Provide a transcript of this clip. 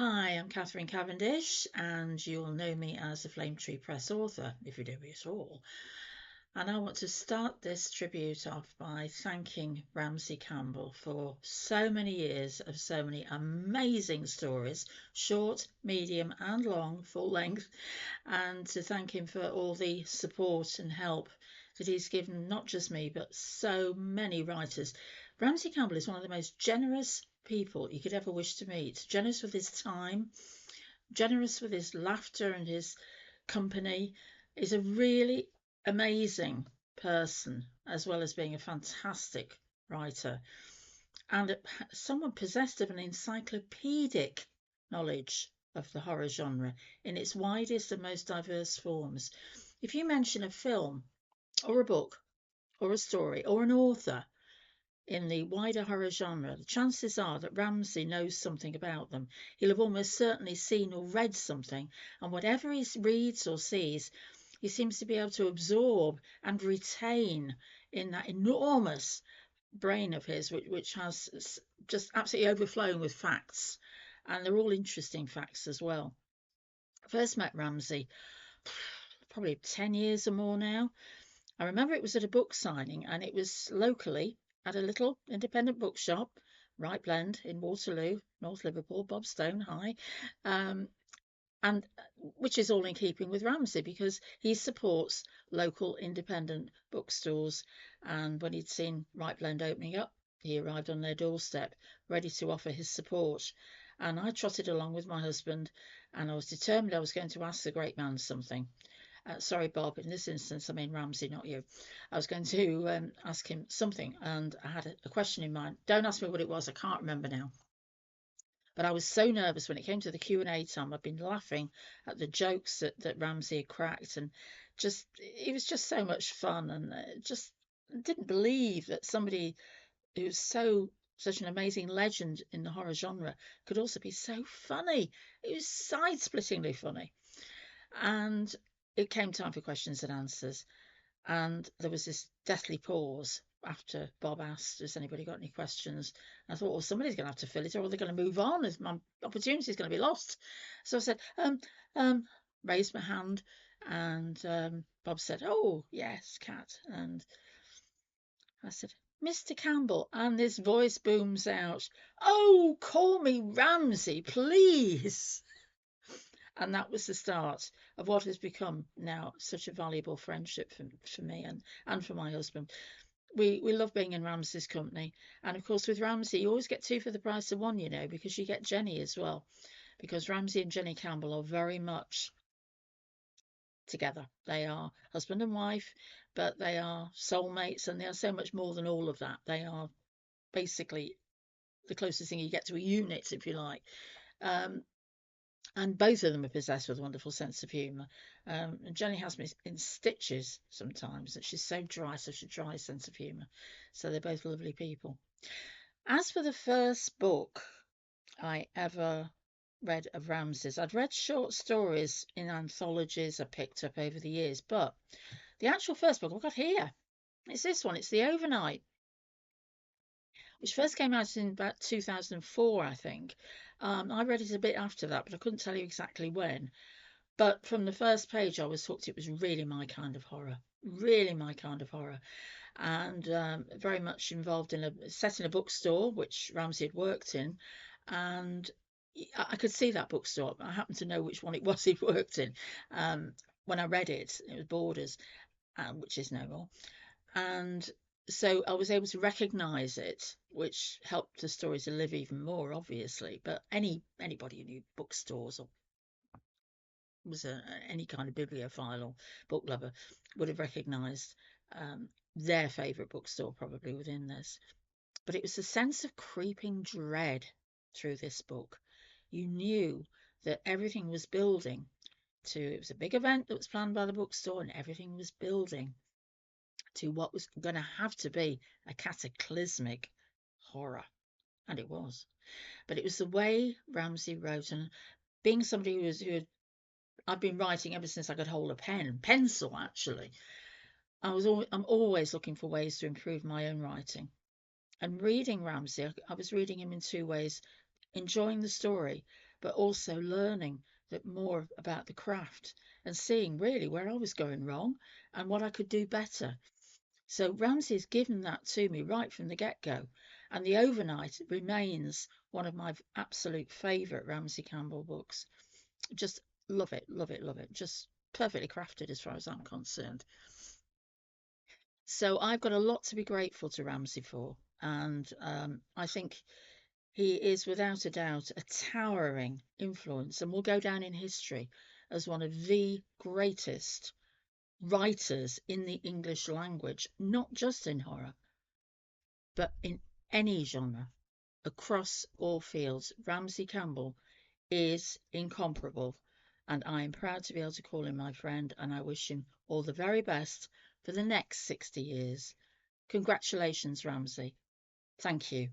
Hi, I'm Catherine Cavendish, and you'll know me as the Flame Tree Press author, if you know me at all. And I want to start this tribute off by thanking Ramsey Campbell for so many years of so many amazing stories, short, medium, and long, full length, and to thank him for all the support and help that he's given not just me, but so many writers. Ramsey Campbell is one of the most generous people you could ever wish to meet. Generous with his time, generous with his laughter and his company. Is a really amazing person, as well as being a fantastic writer and someone possessed of an encyclopaedic knowledge of the horror genre in its widest and most diverse forms. If you mention a film or a book or a story or an author in the wider horror genre, the chances are that Ramsey knows something about them. He'll have almost certainly seen or read something, and whatever he reads or sees, he seems to be able to absorb and retain in that enormous brain of his, which has just absolutely overflowing with facts, and they're all interesting facts as well. I first met Ramsey probably 10 years or more now. I remember it was at a book signing, and it was locally at a little independent bookshop, Right Blend in Waterloo, North Liverpool. Bob Stone, hi. Um, and which is all in keeping with Ramsey because he supports local independent bookstores. And when he'd seen Right Blend opening up, he arrived on their doorstep, ready to offer his support. And I trotted along with my husband, and I was determined I was going to ask the great man something. Sorry, Bob, in this instance, I mean Ramsey, not you. I was going to ask him something, and I had a question in mind. Don't ask me what it was, I can't remember now. But I was so nervous when it came to the Q&A time. I've been laughing at the jokes that Ramsey had cracked, and just it was just so much fun, and just didn't believe that somebody who's such an amazing legend in the horror genre could also be so funny. It was side-splittingly funny. And it came time for questions and answers. And there was this deathly pause after Bob asked, has anybody got any questions? And I thought, well, somebody's going to have to fill it or they're going to move on. As my opportunity is going to be lost. So I said, um, raised my hand. And Bob said, oh, yes, Cat. And I said, Mr. Campbell. And this voice booms out, oh, call me Ramsey, please. And that was the start of what has become now such a valuable friendship for me and for my husband. We love being in Ramsey's company. And of course, with Ramsey, you always get two for the price of one, because you get Jenny as well. Because Ramsey and Jenny Campbell are very much together. They are husband and wife, but they are soulmates, and they are so much more than all of that. They are basically the closest thing you get to a unit, if you like. Um, and both of them are possessed with a wonderful sense of humour. And Jenny has me in stitches sometimes, that she's so dry, such a dry sense of humour. So they're both lovely people. As for the first book I ever read of Ramsay's, I'd read short stories in anthologies I picked up over the years, but the actual first book I've got here, it's this one. It's The Overnight, which first came out in about 2004, I think. I read it a bit after that, but I couldn't tell you exactly when. But from the first page, I was hooked. It was really my kind of horror, really my kind of horror, and very much involved in a set in a bookstore, which Ramsey had worked in, and I could see that bookstore. I happened to know which one it was he'd worked in. When I read it, it was Borders, which is no more, and so I was able to recognize it, which helped the story to live even more, obviously. But anybody who knew bookstores or was any kind of bibliophile or book lover would have recognized their favorite bookstore probably within this. But it was a sense of creeping dread through this book. You knew that everything was building it was a big event that was planned by the bookstore, and everything was building to what was going to have to be a cataclysmic horror. And it was. But it was the way Ramsey wrote, and being somebody I've been writing ever since I could hold a pencil actually. I'm always looking for ways to improve my own writing. And reading Ramsey, I was reading him in two ways, enjoying the story, but also learning that more about the craft and seeing really where I was going wrong and what I could do better. So Ramsey has given that to me right from the get-go. And The Overnight remains one of my absolute favourite Ramsey Campbell books. Just love it, love it, love it. Just perfectly crafted as far as I'm concerned. So I've got a lot to be grateful to Ramsey for. And I think he is without a doubt a towering influence and will go down in history as one of the greatest writers in the English language, not just in horror, but in any genre, across all fields. Ramsey Campbell is incomparable, and I am proud to be able to call him my friend, and I wish him all the very best for the next 60 years. Congratulations, Ramsey. Thank you.